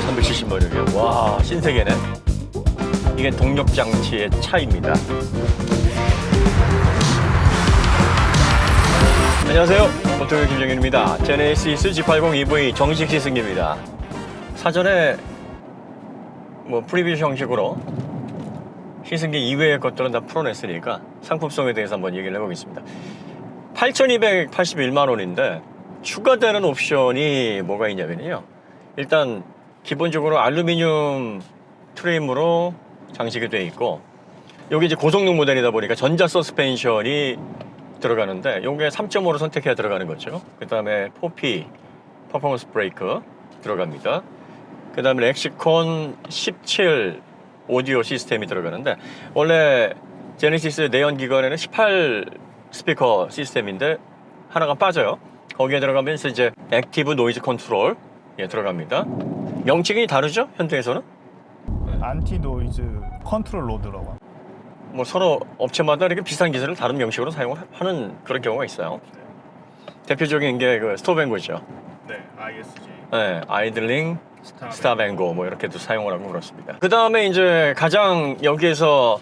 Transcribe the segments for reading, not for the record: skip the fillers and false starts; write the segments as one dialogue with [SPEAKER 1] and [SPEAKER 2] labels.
[SPEAKER 1] 370마력이요. 와, 신세계네. 이게 동력 장치의 차이입니다. 안녕하세요. 오토교 김정현입니다. 제네시스 G80 EV 정식 시승기입니다. 사전에 프리뷰 형식으로 시승기 이외의 것들은 다 풀어냈으니까 상품성에 대해서 한번 얘기를 해보겠습니다. 8,281만 원인데 추가되는 옵션이 뭐가 있냐면요. 일단 기본적으로 알루미늄 트림으로 장식이 되어 있고, 여기 이제 고성능 모델이다 보니까 전자 서스펜션이 들어가는데 요게 3.5로 선택해야 들어가는 거죠. 그 다음에 4P 퍼포먼스 브레이크 들어갑니다. 그 다음에 렉시콘 17 오디오 시스템이 들어가는데, 원래 제네시스 내연기관에는 18 스피커 시스템인데 하나가 빠져요. 거기에 들어가면서 이제 액티브 노이즈 컨트롤 들어갑니다. 명칭이 다르죠? 현대에서는?
[SPEAKER 2] 안티 노이즈 컨트롤 로드라고 합니다.
[SPEAKER 1] 서로 업체마다 이렇게 비슷한 기술을 다른 명식으로 사용을 하는 그런 경우가 있어요. 대표적인 게 그 스톱앤고죠.
[SPEAKER 2] 네, ISG.
[SPEAKER 1] 네, 아이들링, 스탑앤고 이렇게도 사용을 하고 그렇습니다. 그 다음에 이제 가장 여기에서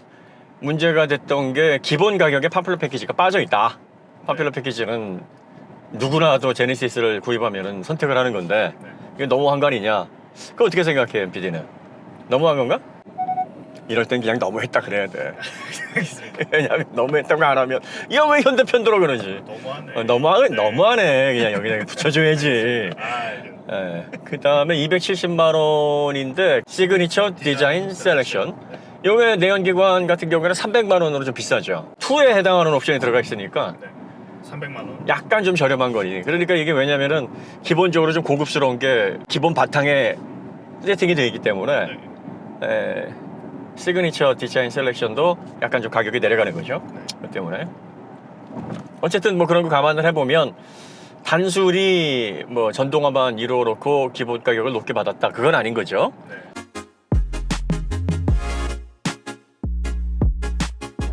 [SPEAKER 1] 문제가 됐던 게 기본 가격에 팜플러 패키지가 빠져 있다. 팜플러 패키지는 누구나도 제네시스를 구입하면 선택을 하는 건데 이게 너무한 거 아니냐? 그거 어떻게 생각해요, PD는? 너무한 건가? 이럴 땐 그냥 너무했다 그래야 돼. 왜냐면 너무했다고 안 하면 야, 왜 현대편 들어 그러지?
[SPEAKER 2] 너무하네.
[SPEAKER 1] 너무하네. 그냥 여기다 붙여줘야지. 그 다음에 270만 원인데 시그니처 디자인 셀렉션. 요게 내연기관 같은 경우에는 300만 원으로 좀 비싸죠. 2에 해당하는 옵션이 들어가 있으니까
[SPEAKER 2] 300만 원.
[SPEAKER 1] 약간 좀 저렴한 거니. 그러니까 이게 왜냐면은 기본적으로 좀 고급스러운 게 기본 바탕에 세팅이 되어 있기 때문에 시그니처 디자인 셀렉션도 약간 좀 가격이 내려가는 거죠. 그 때문에 어쨌든 그런 거 감안을 해보면 단순히 전동화만 이루어놓고 기본 가격을 높게 받았다, 그건 아닌 거죠.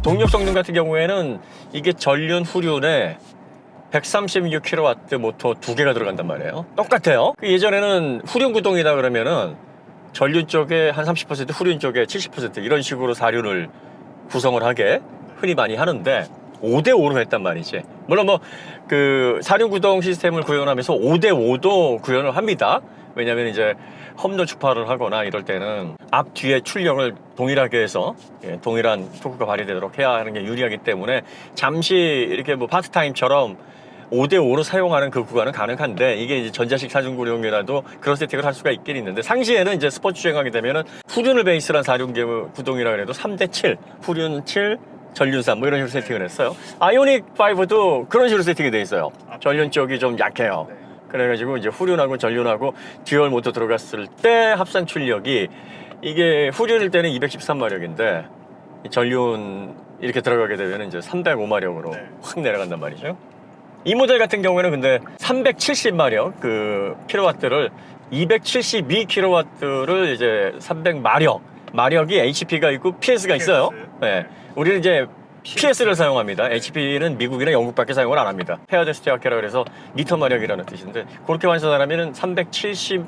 [SPEAKER 1] 동력 성능 같은 경우에는 이게 전륜 후륜에 136kW 모터 2개가 들어간단 말이에요. 똑같아요. 예전에는 후륜 구동이다 그러면은 전륜 쪽에 한 30%, 후륜 쪽에 70% 이런 식으로 사륜을 구성을 하게 흔히 많이 하는데 5대5로 했단 말이지. 물론 그 사륜 구동 시스템을 구현하면서 5대5도 구현을 합니다. 왜냐면 이제 험로 주파를 하거나 이럴 때는 앞 뒤에 출력을 동일하게 해서 동일한 토크가 발휘되도록 해야 하는 게 유리하기 때문에 잠시 이렇게 파트타임처럼 5대5로 사용하는 그 구간은 가능한데, 이게 이제 전자식 사륜구동이라도 그런 세팅을 할 수가 있긴 있는데, 상시에는 이제 스포츠 주행하게 되면은 후륜을 베이스로 한 사륜 구동이라 그래도 3대7, 후륜 7, 전륜 3 이런 식으로 세팅을 했어요. 아이오닉 5도 그런 식으로 세팅이 돼 있어요. 전륜 쪽이 좀 약해요. 그래가지고 이제 후륜하고 전륜하고 듀얼 모터 들어갔을 때 합산 출력이, 이게 후륜일 때는 213마력인데 전륜 이렇게 들어가게 되면 이제 305마력으로 확 내려간단 말이죠. 이 모델 같은 경우에는 근데 370마력 그 킬로와트를 272킬로와트를 이제 300마력이 HP가 있고 PS가 있어요. 네. 우리는 이제 PS를 사용합니다. HP는 미국이나 영국밖에 사용을 안 합니다. 페어드 스티어케라 그래서 리터 마력이라는 뜻인데, 그렇게 환산하면 370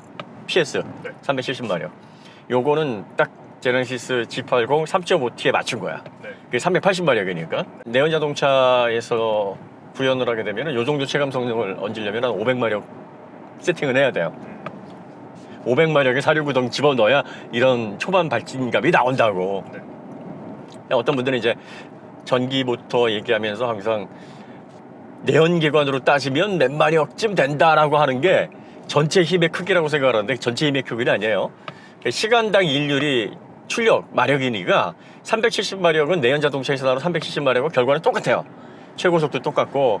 [SPEAKER 1] PS, 370마력. 요거는 딱 제네시스 G80 3.5T에 맞춘 거야. 그게 380마력이니까. 내연 자동차에서 구현을 하게 되면 요 정도 체감 성능을 얹으려면 한 500마력 세팅을 해야 돼요. 500마력의 사륜구동 집어넣어야 이런 초반 발진감이 나온다고. 어떤 분들은 이제 전기 모터 얘기하면서 항상 내연기관으로 따지면 몇 마력쯤 된다라고 하는 게 전체 힘의 크기라고 생각하는데, 전체 힘의 크기는 아니에요. 시간당 일률이 출력 마력이니까 370마력은 내연 자동차에서 나오는 370마력은 결과는 똑같아요. 최고 속도 똑같고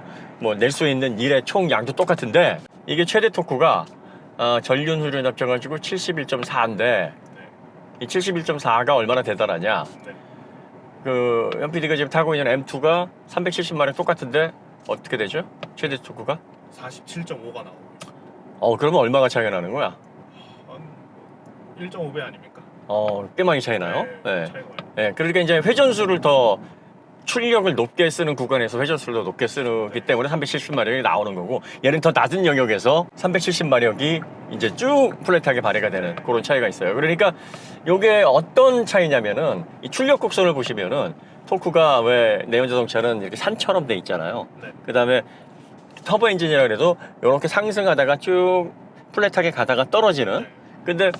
[SPEAKER 1] 낼 수 있는 일의 총 양도 똑같은데, 이게 최대 토크가 전륜 후륜 합쳐가지고 71.4인데 이 71.4가 얼마나 대단하냐. 그 연PD가 지금 타고 있는 M2가 370마력 똑같은데 어떻게 되죠? 최대 토크가?
[SPEAKER 2] 47.5가 나오고.
[SPEAKER 1] 그러면 얼마가 차이가 나는 거야?
[SPEAKER 2] 1.5배 아닙니까?
[SPEAKER 1] 꽤 많이 차이 나요.
[SPEAKER 2] 네. 차이가 많이.
[SPEAKER 1] 그러니까 이제 회전수를 더 출력을 높게 쓰는 구간에서 회전수를 더 높게 쓰기 때문에 370마력이 나오는 거고, 얘는 더 낮은 영역에서 370마력이 이제 쭉 플랫하게 발휘가 되는 그런 차이가 있어요. 그러니까 이게 어떤 차이냐면은 이 출력 곡선을 보시면은 토크가 왜 내연 자동차는 이렇게 산처럼 돼 있잖아요.
[SPEAKER 2] 네.
[SPEAKER 1] 그 다음에 터보 엔진이라 그래도 이렇게 상승하다가 쭉 플랫하게 가다가 떨어지는. 근데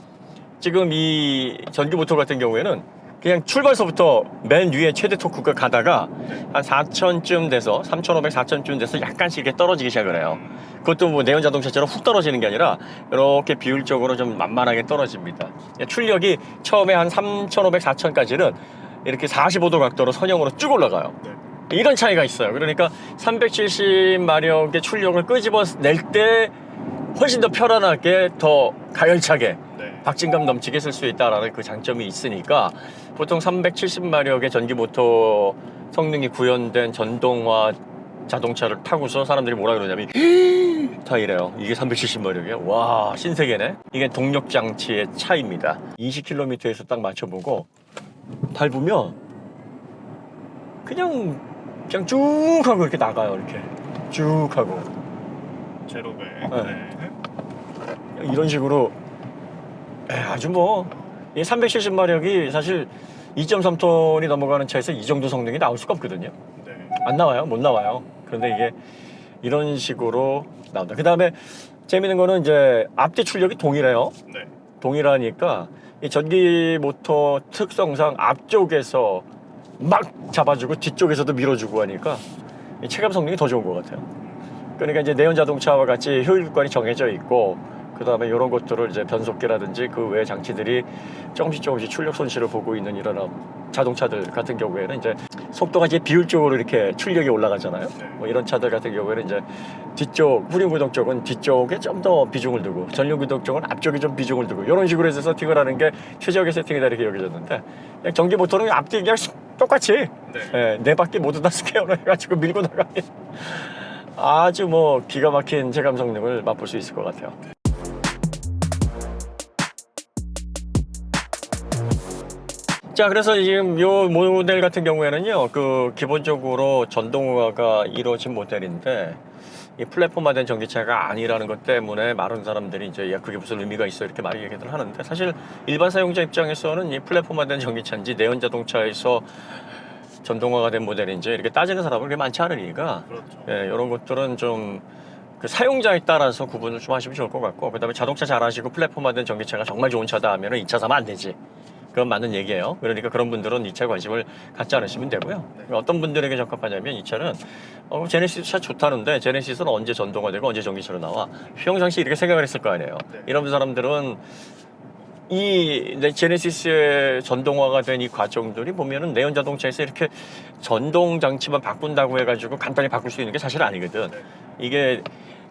[SPEAKER 1] 지금 이 전기 모터 같은 경우에는 그냥 출발서부터 맨 위에 최대 토크가 가다가 한 4,000쯤 돼서 3,500, 4,000쯤 돼서 약간씩 이렇게 떨어지기 시작을 해요. 그것도 뭐 내연 자동차처럼 훅 떨어지는 게 아니라 이렇게 비율적으로 좀 만만하게 떨어집니다. 출력이 처음에 한 3,500, 4,000까지는 이렇게 45도 각도로 선형으로 쭉 올라가요. 이런 차이가 있어요. 그러니까 370마력의 출력을 끄집어낼 때 훨씬 더 편안하게, 더 가열차게, 박진감 넘치게 쓸 수 있다라는 그 장점이 있으니까 보통 370마력의 전기 모터 성능이 구현된 전동화 자동차를 타고서 사람들이 뭐라 그러냐면 다 이래요. 이게 370마력이야? 와, 신세계네. 이게 동력 장치의 차이입니다. 20km에서 딱 맞춰보고 밟으면 그냥 쭉 하고 이렇게 나가요. 이렇게 쭉 하고
[SPEAKER 2] 제로백.
[SPEAKER 1] 이런 식으로 아주 뭐 370마력이 사실 2.3톤이 넘어가는 차에서 이 정도 성능이 나올 수가 없거든요. 안 나와요. 못 나와요. 그런데 이게 이런 식으로 나온다. 그 다음에 재밌는 거는 이제 앞뒤 출력이 동일해요. 동일하니까 이 전기 모터 특성상 앞쪽에서 막 잡아주고 뒤쪽에서도 밀어주고 하니까 이 체감 성능이 더 좋은 것 같아요. 그러니까 이제 내연 자동차와 같이 효율관이 정해져 있고, 그 다음에 이런 것들을 이제 변속기라든지 그 외 장치들이 조금씩 출력 손실을 보고 있는 이런 자동차들 같은 경우에는 이제 속도가 이제 비율적으로 이렇게 출력이 올라가잖아요. 뭐 이런 차들 같은 경우에는 이제 뒤쪽, 후륜구동 쪽은 뒤쪽에 좀 더 비중을 두고, 전륜구동 쪽은 앞쪽에 좀 비중을 두고, 이런 식으로 해서 세팅을 하는 게 최적의 세팅이다 이렇게 여겨졌는데, 그냥 전기 모터는 앞뒤 그냥 똑같이 네 바퀴 모두 다 스퀘어로 해가지고 밀고 나가면 아주 뭐 기가 막힌 체감 성능을 맛볼 수 있을 것 같아요. 자, 그래서 지금 요 모델 같은 경우에는요, 그 기본적으로 전동화가 이루어진 모델인데, 이 플랫폼화된 전기차가 아니라는 것 때문에 많은 사람들이 이제 야, 그게 무슨 의미가 있어 이렇게 많이 얘기들 하는데, 사실 일반 사용자 입장에서는 이 플랫폼화된 전기차인지 내연 자동차에서 전동화가 된 모델인지 이렇게 따지는 사람은 그렇게 많지 않으니까, 예, 이런 것들은 좀 그 사용자에 따라서 구분을 좀 하시면 좋을 것 같고, 그 다음에 자동차 잘하시고 플랫폼화된 전기차가 정말 좋은 차다 하면은 이 차 사면 안 되지. 그건 맞는 얘기예요. 그러니까 그런 분들은 이 차에 관심을 갖지 않으시면 되고요. 어떤 분들에게 적합하냐면, 이 차는 제네시스 차 좋다는데 제네시스는 언제 전동화되고 언제 전기차로 나와? 평상시 이렇게 생각을 했을 거 아니에요. 이런 사람들은 이 제네시스의 전동화가 된 이 과정들이 보면은 내연 자동차에서 이렇게 전동 장치만 바꾼다고 해가지고 간단히 바꿀 수 있는 게 사실 아니거든. 이게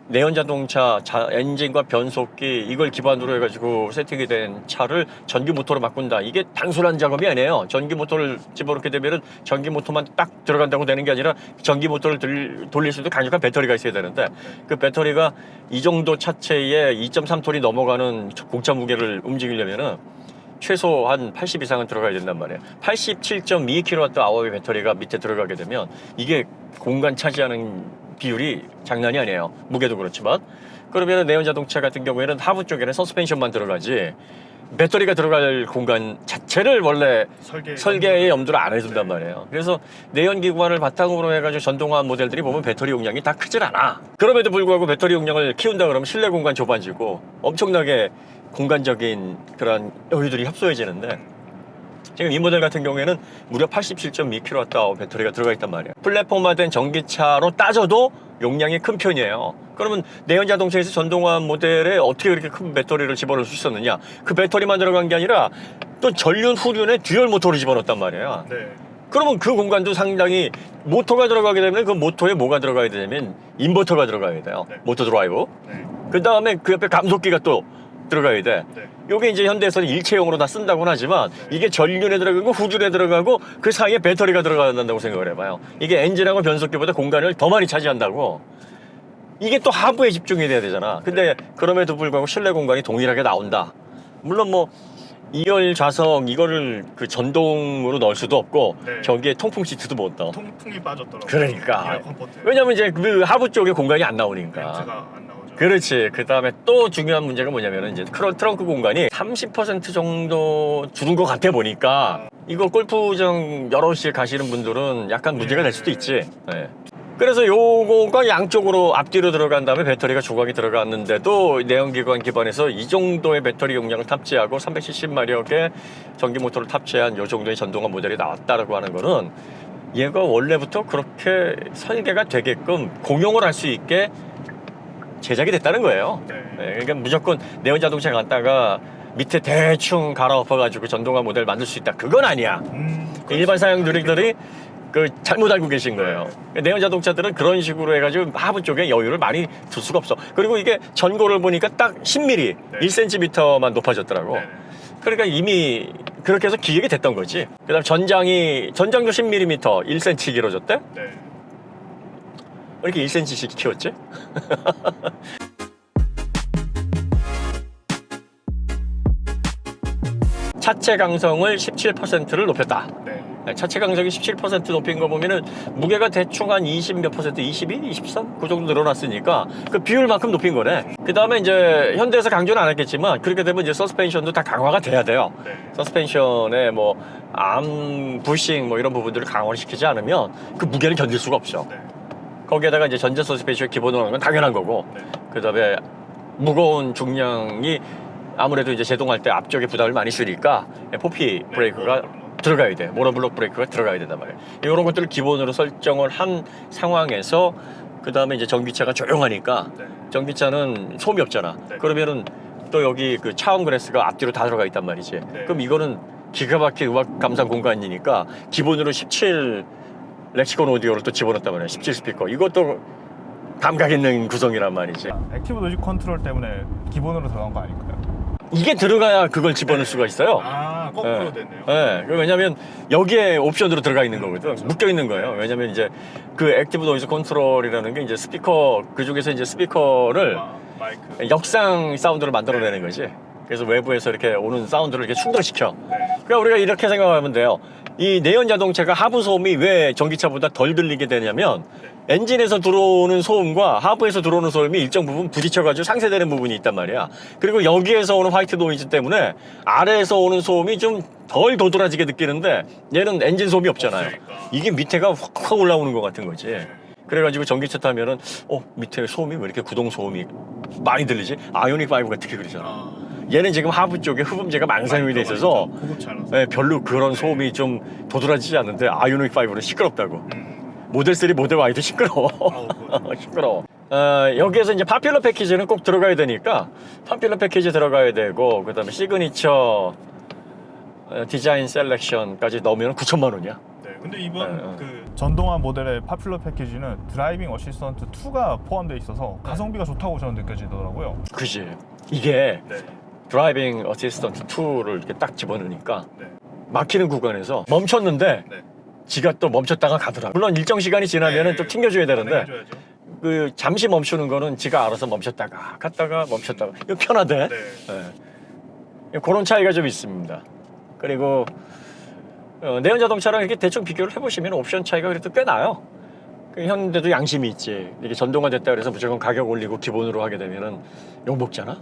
[SPEAKER 1] 내연 자동차 엔진과 변속기 이걸 기반으로 해가지고 세팅이 된 차를 전기 모터로 바꾼다. 이게 단순한 작업이 아니에요. 전기 모터를 집어넣게 되면은 전기 모터만 딱 들어간다고 되는 게 아니라 전기 모터를 돌릴 수 있는 강력한 배터리가 있어야 되는데, 그 배터리가 이 정도 차체에 2.3톤이 넘어가는 공차 무게를 움직이려면은 최소 한 80 이상은 들어가야 된단 말이에요. 87.2kWh의 배터리가 밑에 들어가게 되면 이게 공간 차지하는 비율이 장난이 아니에요. 무게도 그렇지만. 그러면 내연 자동차 같은 경우에는 하부 쪽에는 서스펜션만 들어가지 배터리가 들어갈 공간 자체를 원래 설계의 염두를 안 해준단 말이에요. 그래서 내연기관을 바탕으로 해가지고 전동화 모델들이 보면 배터리 용량이 다 크질 않아. 그럼에도 불구하고 배터리 용량을 키운다 그러면 실내 공간 좁아지고 엄청나게 공간적인 그런 여유들이 협소해지는데, 지금 이 모델 같은 경우에는 무려 87.2kWh 배터리가 들어가 있단 말이에요. 플랫폼화된 전기차로 따져도 용량이 큰 편이에요. 그러면 내연 자동차에서 전동화 모델에 어떻게 그렇게 큰 배터리를 집어넣을 수 있었느냐? 그 배터리만 들어간 게 아니라 또 전륜 후륜에 듀얼 모터를 집어넣었단 말이에요. 그러면 그 공간도 상당히, 모터가 들어가게 되면 그 모터에 뭐가 들어가야 되냐면 인버터가 들어가야 돼요. 모터 드라이브. 그 다음에 그 옆에 감속기가 또 들어가야 돼. 요게 이제 현대에서는 일체형으로 다 쓴다고는 하지만 이게 전륜에 들어가고 후륜에 들어가고 그 사이에 배터리가 들어간다고 생각을 해봐요. 이게 엔진하고 변속기보다 공간을 더 많이 차지한다고. 이게 또 하부에 집중이 돼야 되잖아. 근데 그럼에도 불구하고 실내 공간이 동일하게 나온다. 물론 뭐 2열 좌석 이거를 그 전동으로 넣을 수도 없고
[SPEAKER 2] 네.
[SPEAKER 1] 저기에 통풍 시트도 못 넣어.
[SPEAKER 2] 통풍이 빠졌더라고요.
[SPEAKER 1] 그러니까.
[SPEAKER 2] 이어 컴포트.
[SPEAKER 1] 왜냐면 이제 그 하부 쪽에 공간이 안 나오니까.
[SPEAKER 2] 렌트가 안 나오죠.
[SPEAKER 1] 그렇지. 그 다음에 또 중요한 문제가 뭐냐면은 이제 트렁크 공간이 30% 정도 줄은 것 같아 보니까 이거 골프장 여럿이 가시는 분들은 약간 문제가 될 수도 있지. 네. 그래서 요거가 양쪽으로 앞뒤로 들어간 다음에 배터리가 조각이 들어갔는데도 내연기관 기반에서 이 정도의 배터리 용량을 탑재하고 370마력의 전기 모터를 탑재한 요 정도의 전동화 모델이 나왔다라고 하는 거는 얘가 원래부터 그렇게 설계가 되게끔 공용을 할 수 있게 제작이 됐다는 거예요.
[SPEAKER 2] 네.
[SPEAKER 1] 네, 그러니까 무조건 내연 자동차 갔다가 밑에 대충 갈아엎어가지고 전동화 모델 만들 수 있다. 그건 아니야. 일반 사용자들이 그 잘못 알고 계신 거예요. 내연 자동차들은 그런 식으로 해가지고 하부 쪽에 여유를 많이 둘 수가 없어. 그리고 이게 전고를 보니까 딱 10mm,
[SPEAKER 2] 네.
[SPEAKER 1] 1cm만 높아졌더라고.
[SPEAKER 2] 네.
[SPEAKER 1] 그러니까 이미 그렇게 해서 기획이 됐던 거지. 그다음 전장도 10mm, 1cm 길어졌대?
[SPEAKER 2] 네.
[SPEAKER 1] 왜 이렇게 1cm씩 키웠지? 차체 강성을 17%를 높였다.
[SPEAKER 2] 네.
[SPEAKER 1] 차체 강성이 17% 높인 거 보면은 무게가 대충 한 20 몇 퍼센트, 22, 23? 그 정도 늘어났으니까 그 비율만큼 높인 거네. 그 다음에 이제 현대에서 강조는 안 했겠지만 그렇게 되면 이제 서스펜션도 다 강화가 돼야 돼요.
[SPEAKER 2] 네.
[SPEAKER 1] 서스펜션에 뭐 암, 부싱 뭐 이런 부분들을 강화를 시키지 않으면 그 무게를 견딜 수가 없어.
[SPEAKER 2] 네.
[SPEAKER 1] 거기에다가 이제 전자 서스펜션 기본으로 하는 건 당연한 거고
[SPEAKER 2] 네.
[SPEAKER 1] 그 다음에 무거운 중량이 아무래도 이제 제동할 때 앞쪽에 부담을 많이 쓰니까 포피 브레이크가 들어가야 돼. 모노블록 브레이크가 들어가야 된단 말이에요. 이런 것들을 기본으로 설정을 한 상황에서 그 다음에 이제 전기차가 조용하니까
[SPEAKER 2] 네.
[SPEAKER 1] 전기차는 소음이 없잖아.
[SPEAKER 2] 네.
[SPEAKER 1] 그러면은 또 여기 그 차원 그래스가 앞뒤로 다 들어가 있단 말이지.
[SPEAKER 2] 네.
[SPEAKER 1] 그럼 이거는 기가 막힌 음악 감상 공간이니까 기본으로 17 렉시콘 오디오를 또 집어넣었단 말이야. 17 스피커. 이것도 감각 있는 구성이란 말이지.
[SPEAKER 2] 액티브 노이즈 컨트롤 때문에 기본으로 들어간 거 아닐까요?
[SPEAKER 1] 이게 들어가야 그걸 집어넣을 수가 있어요.
[SPEAKER 2] 아, 거꾸로
[SPEAKER 1] 예.
[SPEAKER 2] 됐네요.
[SPEAKER 1] 예. 왜냐면 여기에 옵션으로 들어가 있는 거거든. 묶여 있는 거예요. 왜냐면 이제 그 액티브 노이즈 컨트롤이라는 게 이제 스피커, 그중에서 이제 스피커를
[SPEAKER 2] 마이크.
[SPEAKER 1] 역상 사운드를 만들어내는 거지. 그래서 외부에서 이렇게 오는 사운드를 이렇게 충돌시켜.
[SPEAKER 2] 네.
[SPEAKER 1] 그러니까 우리가 이렇게 생각하면 돼요. 이 내연 자동차가 하부 소음이 왜 전기차보다 덜 들리게 되냐면 엔진에서 들어오는 소음과 하부에서 들어오는 소음이 일정 부분 부딪혀가지고 상쇄되는 부분이 있단 말이야. 그리고 여기에서 오는 화이트 노이즈 때문에 아래에서 오는 소음이 좀 덜 도드라지게 느끼는데 얘는 엔진 소음이 없잖아요.
[SPEAKER 2] 없으니까.
[SPEAKER 1] 이게 밑에가 확 올라오는 것 같은 거지. 그래가지고 전기차 타면은 밑에 소음이 왜 이렇게 구동 소음이 많이 들리지? 아이오닉 5가 특히 그러잖아.
[SPEAKER 2] 아,
[SPEAKER 1] 얘는 지금 하부 쪽에 흡음재가 많이 돼 있어서
[SPEAKER 2] 고급차라서.
[SPEAKER 1] 예, 별로 그런 소음이 좀 도드라지지 않는데 아이오닉 5는 시끄럽다고. 모델 3, 모델 Y도 시끄러워.
[SPEAKER 2] 그렇죠.
[SPEAKER 1] 시끄러워. 여기에서 이제 파퓰러 패키지는 꼭 들어가야 되니까 파퓰러 패키지 들어가야 되고 그다음에 시그니처 디자인 셀렉션까지 넣으면 9천만 원이야.
[SPEAKER 2] 네. 근데 이번
[SPEAKER 1] 네, 네.
[SPEAKER 2] 그 전동화 모델의 파퓰러 패키지는 드라이빙 어시스턴트 2가 포함되어 있어서 가성비가 좋다고 저는 느껴지더라고요.
[SPEAKER 1] 그지. 이게
[SPEAKER 2] 네.
[SPEAKER 1] 드라이빙 어시스턴트 2를 이렇게 딱 집어넣으니까
[SPEAKER 2] 네.
[SPEAKER 1] 막히는 구간에서 멈췄는데
[SPEAKER 2] 네.
[SPEAKER 1] 지가 또 멈췄다가 가더라. 물론 일정 시간이 지나면은
[SPEAKER 2] 네.
[SPEAKER 1] 또 튕겨줘야 되는데
[SPEAKER 2] 해줘야죠.
[SPEAKER 1] 그 잠시 멈추는 거는 지가 알아서 멈췄다가 갔다가 멈췄다가 이거 편하대.
[SPEAKER 2] 네.
[SPEAKER 1] 예. 그런 차이가 좀 있습니다. 그리고 내연 자동차랑 이렇게 대충 비교를 해보시면 옵션 차이가 그래도 꽤 나요. 그 현대도 양심이 있지. 이게 전동화 됐다 그래서 무조건 가격 올리고 기본으로 하게 되면은 욕 먹잖아.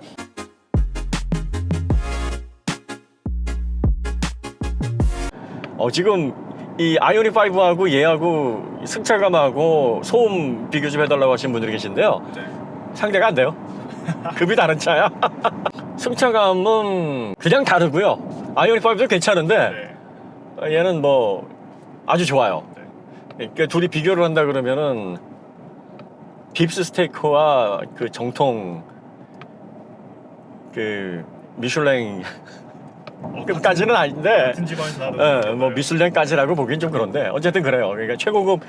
[SPEAKER 1] 지금 이 아이오닉 5하고 얘하고 승차감하고 소음 비교 좀 해달라고 하시는 분들이 계신데요.
[SPEAKER 2] 네.
[SPEAKER 1] 상대가 안 돼요. 급이 다른 차야. 승차감은 그냥 다르고요. 아이오닉 5도 괜찮은데
[SPEAKER 2] 네.
[SPEAKER 1] 얘는 뭐 아주 좋아요.
[SPEAKER 2] 네.
[SPEAKER 1] 그러니까 둘이 비교를 한다 그러면은 빕스 스테이크와 그 정통 그 미슐랭 끝까지는 아닌데
[SPEAKER 2] 같은 집안에서 나도
[SPEAKER 1] 뭐 미슐랭까지라고 보기엔 좀 그런데 어쨌든 그래요. 그러니까 최고급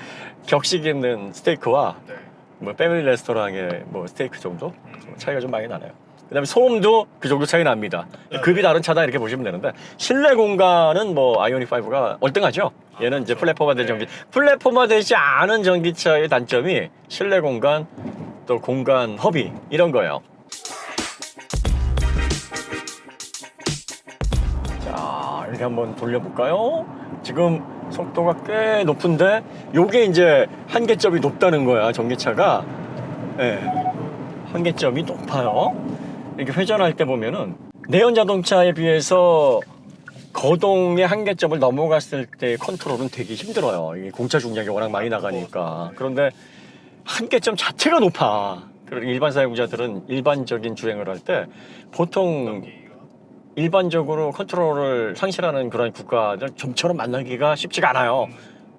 [SPEAKER 1] 격식 있는 스테이크와
[SPEAKER 2] 네.
[SPEAKER 1] 뭐 패밀리 레스토랑의 뭐 스테이크 정도 차이가 좀 많이 나네요. 그다음에 소음도 그 정도 차이 납니다. 급이 다른 차다 이렇게 보시면 되는데 실내 공간은 뭐 아이오닉 5가 월등하죠. 얘는 이제 플랫폼화된 전기, 플랫폼화되지 않은 전기차의 단점이 실내 공간 또 공간 허비 이런 거예요. 다시 한번 돌려볼까요? 지금 속도가 꽤 높은데 요게 이제 한계점이 높다는 거야. 전기차가. 예. 한계점이 높아요. 이렇게 회전할 때 보면은 내연 자동차에 비해서 거동의 한계점을 넘어갔을 때 컨트롤은 되게 힘들어요. 이게 공차 중량이 워낙 많이 나가니까. 그런데 한계점 자체가 높아. 그리고 일반 사용자들은 일반적인 주행을 할 때 보통 일반적으로 컨트롤을 상실하는 그런 국가들 좀처럼 만나기가 쉽지가 않아요.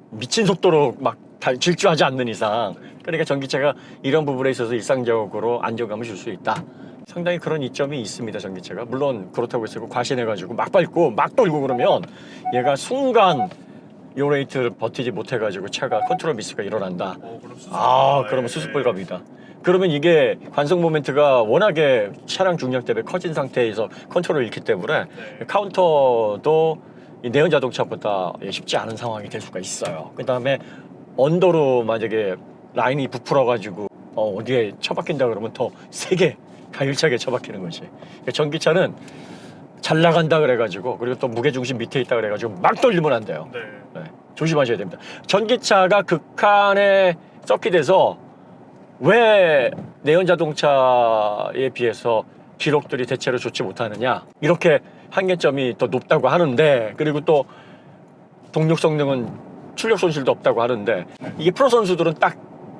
[SPEAKER 1] 미친 속도로 막 질주하지 않는 이상. 그러니까 전기차가 이런 부분에 있어서 일상적으로 안정감을 줄 수 있다. 상당히 그런 이점이 있습니다. 전기차가. 물론 그렇다고 해서 과신해가지고 막 밟고 막 돌고 그러면 얘가 순간 요 레이트를 버티지 못해가지고 차가 컨트롤 미스가 일어난다. 그러면 수습불가입니다. 그러면 이게 관성 모멘트가 워낙에 차량 중량 때문에 커진 상태에서 컨트롤을 잃기 때문에 카운터도 이 내연 자동차보다 쉽지 않은 상황이 될 수가 있어요. 그 다음에 언더로 만약에 라인이 부풀어가지고 어디에 처박힌다 그러면 더 세게 가열차게 처박히는 거지. 그러니까 전기차는 잘 나간다 그래가지고 그리고 또 무게중심 밑에 있다 그래가지고 막 돌리면 안 돼요. 네, 조심하셔야 됩니다. 전기차가 극한의 서킷에서 왜 내연 자동차에 비해서 기록들이 대체로 좋지 못하느냐, 이렇게 한계점이 더 높다고 하는데, 그리고 또 동력 성능은 출력 손실도 없다고 하는데, 이게 프로 선수들은 딱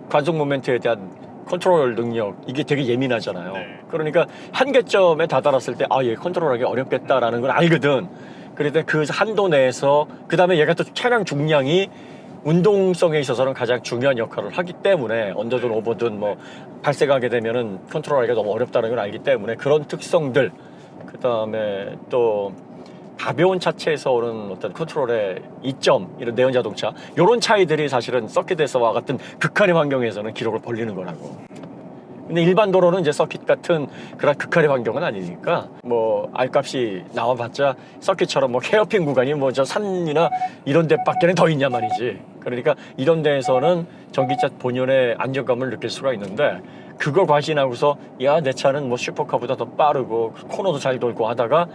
[SPEAKER 1] 관성 모멘트에 대한 컨트롤 능력, 이게 되게 예민하잖아요. 그러니까 한계점에 다다랐을 때 얘 컨트롤하기 어렵겠다라는 걸 알거든. 그런데 그 한도 내에서, 그 다음에 얘가 또 차량 중량이 운동성에 있어서는 가장 중요한 역할을 하기 때문에 언더든 오버든 뭐 발생하게 되면은 컨트롤하기가 너무 어렵다는 걸 알기 때문에 그런 특성들, 그 다음에 또 가벼운 차체에서 오는 어떤 컨트롤의 이점, 이런 내연 자동차, 이런 차이들이 사실은 서킷에서와 같은 극한의 환경에서는 기록을 벌리는 거라고. 근데 일반 도로는 이제 서킷 같은 그런 극한의 환경은 아니니까 뭐 R값이 나와봤자 서킷처럼 뭐 헤어핀 구간이 뭐 저 산이나 이런 데밖에는 더 있냐 말이지. 그러니까 이런 데에서는 전기차 본연의 안정감을 느낄 수가 있는데, 그걸 과신하고서 내 차는 뭐 슈퍼카보다 더 빠르고 코너도 잘 돌고 하다가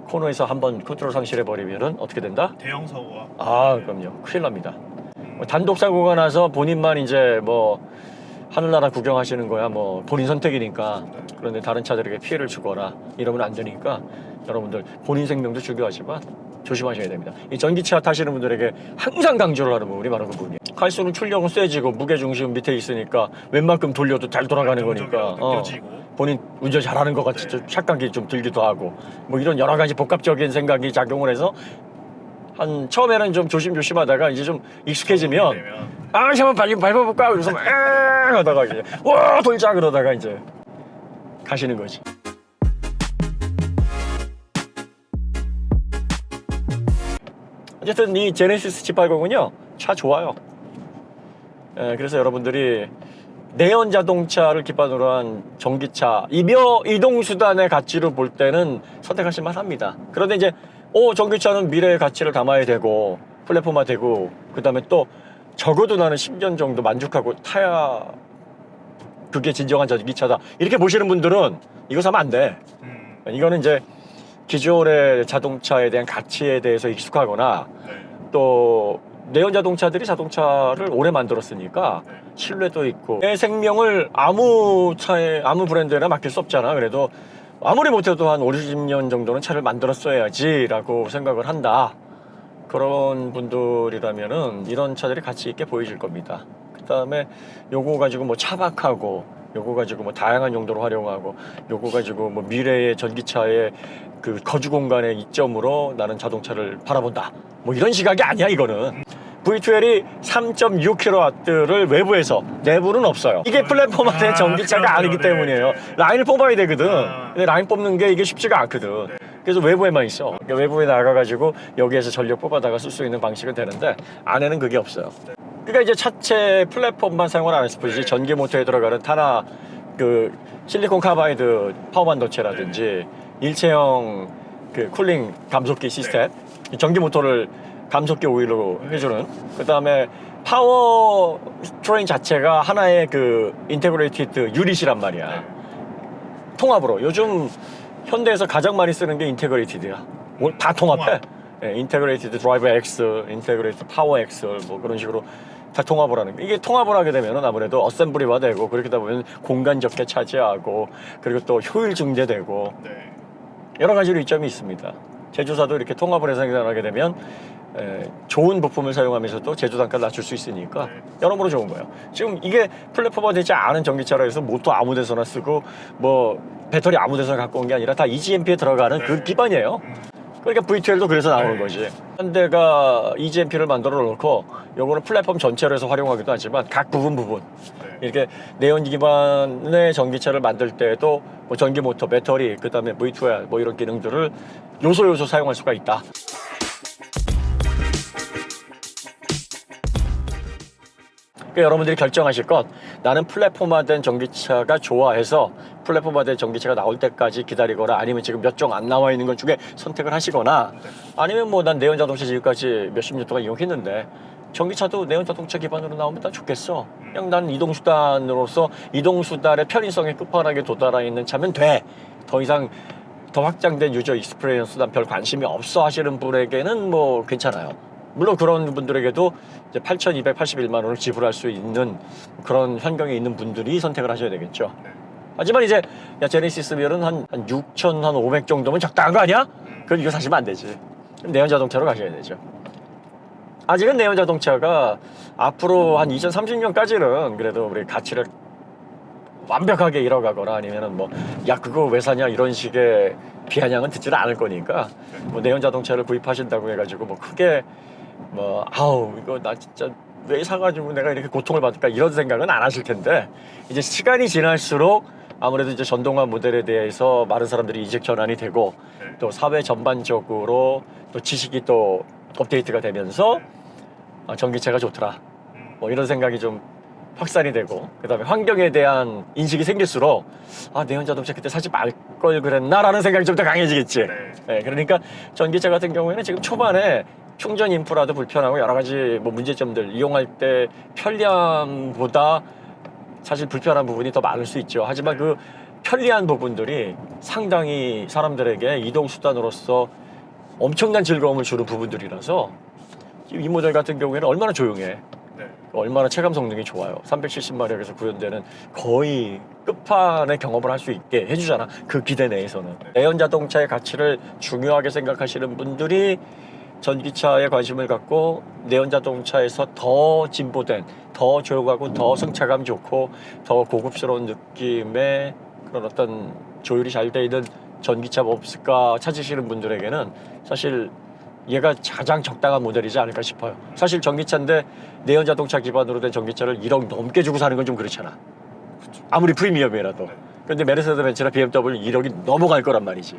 [SPEAKER 1] 코너에서 한번 컨트롤 상실해버리면은 어떻게 된다?
[SPEAKER 2] 대형 사고가.
[SPEAKER 1] 그럼요. 큰일 납니다. 단독 사고가 나서 본인만 이제 뭐 하늘나라 구경하시는 거야, 뭐 본인 선택이니까. 그런데 다른 차들에게 피해를 주거나 이러면 안 되니까 여러분들 본인 생명도 중요하지만 조심하셔야 됩니다. 이 전기차 타시는 분들에게 항상 강조를 하는 부분이 바로 그 부분이에요. 갈수록 출력은 세지고 무게중심 밑에 있으니까 웬만큼 돌려도 잘 돌아가는 거니까 본인 운전 잘하는 것 같이 착각이 좀 들기도 하고, 뭐 이런 여러 가지 복합적인 생각이 작용을 해서 처음에는 좀 조심조심하다가 이제 좀 익숙해지면 한번 밟아볼까? 그래서 막 하다가 이제 와 돌자 그러다가 이제 가시는 거지. 어쨌든 이 제네시스 G80은요 차 좋아요. 그래서 여러분들이 내연 자동차를 기반으로 한 전기차 이동수단의 가치로 볼 때는 선택하실 만합니다. 그런데 이제 전기차는 미래의 가치를 담아야 되고 플랫폼화 되고, 그 다음에 또 적어도 나는 10년 정도 만족하고 타야 그게 진정한 전기차다, 이렇게 보시는 분들은 이거 사면 안 돼. 이거는 이제 기존의 자동차에 대한 가치에 대해서 익숙하거나 또 내연 자동차들이 자동차를 오래 만들었으니까 신뢰도 있고, 내 생명을 아무 브랜드에나 맡길 수 없잖아. 그래도 아무리 못해도 한 50년 정도는 차를 만들었어야지 라고 생각을 한다. 그런 분들이라면은 이런 차들이 가치 있게 보여질 겁니다. 그 다음에 요거 가지고 뭐 차박하고, 요거 가지고 뭐 다양한 용도로 활용하고, 요거 가지고 뭐 미래의 전기차의 그 거주 공간의 이점으로 나는 자동차를 바라본다, 뭐 이런 시각이 아니야. 이거는 V12이 3.6kW를 외부에서, 내부는 없어요. 이게 플랫폼화된 전기차가 아니기 때문이에요. 라인을 뽑아야 되거든. 근데 라인 뽑는 게 이게 쉽지가 않거든. 그래서 외부에만 있어. 그러니까 외부에 나가가지고 여기에서 전력 뽑아다가 쓸 수 있는 방식은 되는데 안에는 그게 없어요. 그러니까 이제 차체 플랫폼만 사용을 안 했을 뿐이지 전기 모터에 들어가는 타나 그 실리콘 카바이드 파워 반도체라든지 일체형 그 쿨링 감속기 시스템, 전기 모터를 감속기 오일로 해주는, 그 다음에 파워 트레인 자체가 하나의 그 인테그레이티드 유닛이란 말이야. 통합으로 요즘 현대에서 가장 많이 쓰는 게 인테그레이티드야. 다 통합해. 인테그레이티드 드라이브 X, 인테그레이티드 파워 X 뭐 그런 식으로 다 통합을 하는 거. 이게 통합을 하게 되면은 아무래도 어셈블리화 되고 그렇게 되다 보면 공간 적게 차지하고 그리고 또 효율 증대되고
[SPEAKER 2] 네.
[SPEAKER 1] 여러 가지로 이점이 있습니다. 제조사도 이렇게 통합을 해서 생산하게 되면 좋은 부품을 사용하면서도 제조 단가를 낮출 수 있으니까 여러모로 좋은 거예요. 지금 이게 플랫폼화 되지 않은 전기차라 해서 모터 아무 데서나 쓰고 뭐 배터리 아무 데서나 갖고 온 게 아니라 다 EGMP에 들어가는 그 기반이에요. 그러니까 V12도 그래서 나오는 거지. 현대가 EGMP를 만들어 놓고 요거를 플랫폼 전체로 해서 활용하기도 하지만 각 부분 이렇게 내연 기반의 전기차를 만들 때에도 뭐 전기 모터, 배터리, 그 다음에 V12 뭐 이런 기능들을 요소 사용할 수가 있다. 그러니까 여러분들이 결정하실 건 나는 플랫폼화된 전기차가 좋아해서 플랫폼화된 전기차가 나올 때까지 기다리거나 아니면 지금 몇 종 안 나와 있는 것 중에 선택을 하시거나 아니면 뭐 난 내연 자동차 지금까지 몇십 년 동안 이용했는데 전기차도 내연 자동차 기반으로 나오면 난 좋겠어. 그냥 난 이동수단으로서 이동수단의 편의성에 끝판왕에 도달해 있는 차면 돼. 더 이상 더 확장된 유저 익스피리언스 난 별 관심이 없어 하시는 분에게는 뭐 괜찮아요. 물론 그런 분들에게도 이제 8,281만 원을 지불할 수 있는 그런 환경에 있는 분들이 선택을 하셔야 되겠죠. 하지만 이제 야 제네시스면은 한 6,500 정도면 적당한 거 아니야? 그럼 이거 사시면 안 되지. 내연 자동차로 가셔야 되죠. 아직은 내연 자동차가 앞으로 한 2030년까지는 그래도 우리 가치를 완벽하게 잃어가거나 아니면은 뭐 야 그거 왜 사냐 이런 식의 비아냥은 듣지는 않을 거니까 뭐 내연 자동차를 구입하신다고 해가지고 뭐 크게 뭐 아우 이거 나 진짜 왜 사가지고 내가 이렇게 고통을 받을까 이런 생각은 안 하실 텐데 이제 시간이 지날수록 아무래도 이제 전동화 모델에 대해서 많은 사람들이 이제 전환이 되고 또 사회 전반적으로 또 지식이 또 업데이트가 되면서 전기차가 좋더라 뭐 이런 생각이 좀 확산이 되고 그 다음에 환경에 대한 인식이 생길수록 내연 자동차 그때 사지 말 걸 그랬나 라는 생각이 좀 더 강해지겠지. 네, 그러니까 전기차 같은 경우에는 지금 초반에 충전 인프라도 불편하고 여러 가지 뭐 문제점들 이용할 때 편리함보다 사실 불편한 부분이 더 많을 수 있죠. 하지만 그 편리한 부분들이 상당히 사람들에게 이동 수단으로서 엄청난 즐거움을 주는 부분들이라서 이 모델 같은 경우에는 얼마나 조용해. 얼마나 체감 성능이 좋아요. 370마력에서 구현되는 거의 끝판의 경험을 할 수 있게 해주잖아. 그 기대 내에서는. 내연 자동차의 가치를 중요하게 생각하시는 분들이 전기차에 관심을 갖고 내연 자동차에서 더 진보된, 더 조용하고 더 승차감 좋고 더 고급스러운 느낌의 그런 어떤 조율이 잘 돼 있는 전기차 뭐 없을까 찾으시는 분들에게는 사실 얘가 가장 적당한 모델이지 않을까 싶어요. 사실 전기차인데 내연 자동차 기반으로 된 전기차를 1억 넘게 주고 사는 건 좀 그렇잖아. 아무리 프리미엄이라도. 그런데 메르세데스 벤츠나 BMW 1억이 넘어갈 거란 말이지.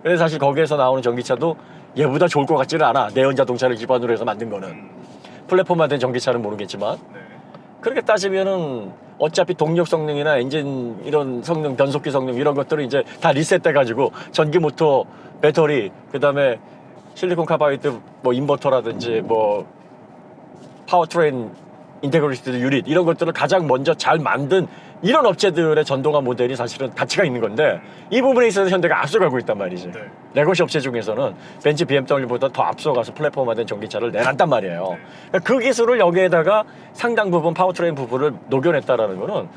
[SPEAKER 1] 그래서 사실 거기에서 나오는 전기차도 얘보다 좋을 것 같지는 않아. 내연 자동차를 기반으로 해서 만든 거는. 플랫폼화된 전기차는 모르겠지만 그렇게 따지면은 어차피 동력 성능이나 엔진 이런 성능, 변속기 성능 이런 것들은 이제 다 리셋돼가지고 전기 모터, 배터리, 그 다음에 실리콘 카바이드 뭐 인버터라든지 뭐 파워트레인 인테그레이티드 유닛 이런 것들을 가장 먼저 잘 만든 이런 업체들의 전동화 모델이 사실은 가치가 있는 건데 이 부분에 있어서 현대가 앞서가고 있단 말이지. 레거시 업체 중에서는 벤츠, BMW보다 더 앞서가서 플랫폼화된 전기차를 내놨단 말이에요. 그러니까 그 기술을 여기에다가 상당 부분 파워트레인 부분을 녹여냈다라는 거는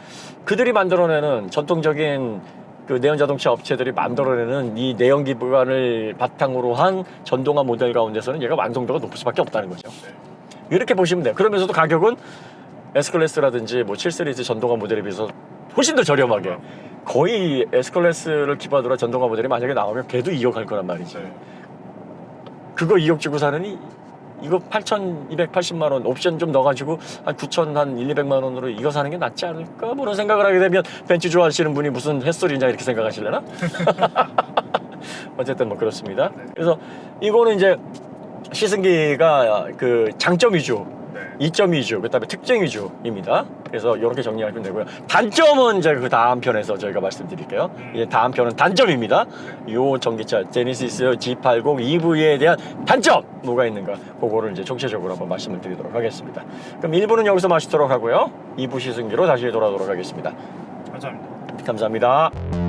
[SPEAKER 1] 그들이 만들어내는 전통적인 그 내연 자동차 업체들이 만들어내는 이 내연 기반을 바탕으로 한 전동화 모델 가운데서는 얘가 완성도가 높을 수밖에 없다는 거죠. 이렇게 보시면 돼요. 그러면서도 가격은 S클래스라든지 뭐 7시리즈 전동화 모델에 비해서 훨씬 더 저렴하게 거의 S클래스를 기반으로 한 전동화 모델이 만약에 나오면 걔도 2억 할 거란 말이지. 그거 2억 주고 사느니 이거 8,280만 원 옵션 좀 넣어가지고 한 9,000, 한 1, 200만 원으로 이거 사는 게 낫지 않을까? 뭐 그런 생각을 하게 되면 벤츠 좋아하시는 분이 무슨 햇소리냐 이렇게 생각하실래나? 어쨌든 뭐 그렇습니다. 그래서 이거는 이제 시승기가 그 장점 위주, 이점 위주, 그 다음에 특징 위주입니다. 그래서 이렇게 정리하시면 되고요. 단점은 이제 그 다음 편에서 저희가 말씀드릴게요. 이제 다음 편은 단점입니다. 이 전기차 제네시스 G80 EV에 대한 단점 뭐가 있는가 그거를 이제 총체적으로 한번 말씀을 드리도록 하겠습니다. 그럼 1부는 여기서 마치도록 하고요. 2부 시승기로 다시 돌아오도록 하겠습니다.
[SPEAKER 2] 감사합니다.
[SPEAKER 1] 감사합니다.